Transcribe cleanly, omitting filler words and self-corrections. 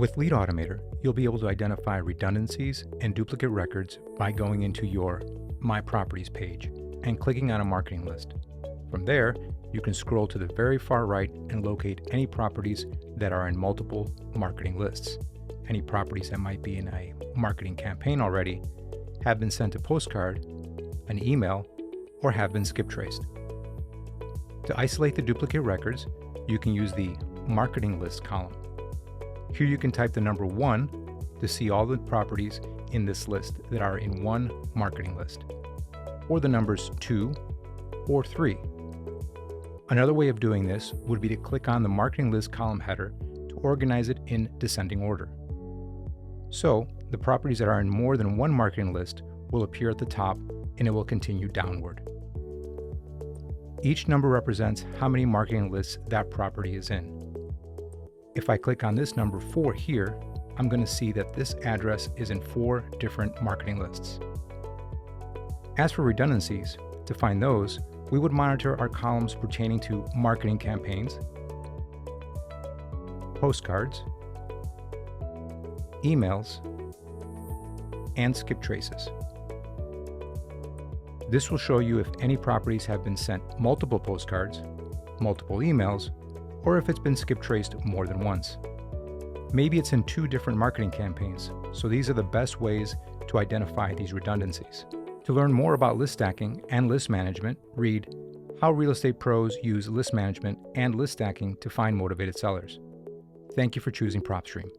With Lead Automator, you'll be able to identify redundancies and duplicate records by going into your My Properties page and clicking on a marketing list. From there, you can scroll to the very far right and locate any properties that are in multiple marketing lists. Any properties that might be in a marketing campaign already, have been sent a postcard, an email, or have been skip traced. To isolate the duplicate records, you can use the Marketing List column. Here you can type the number 1 to see all the properties in this list that are in one marketing list, or the numbers 2 or 3. Another way of doing this would be to click on the Marketing List column header to organize it in descending order. So, the properties that are in more than one marketing list will appear at the top and it will continue downward. Each number represents how many marketing lists that property is in. If I click on this number 4 here, I'm going to see that this address is in 4 different marketing lists. As for redundancies, to find those, we would monitor our columns pertaining to marketing campaigns, postcards, emails, and skip traces. This will show you if any properties have been sent multiple postcards, multiple emails, or if it's been skip traced more than once. Maybe it's in 2 different marketing campaigns, so these are the best ways to identify these redundancies. To learn more about list stacking and list management, read How Real Estate Pros Use List Management and List Stacking to Find Motivated Sellers. Thank you for choosing PropStream.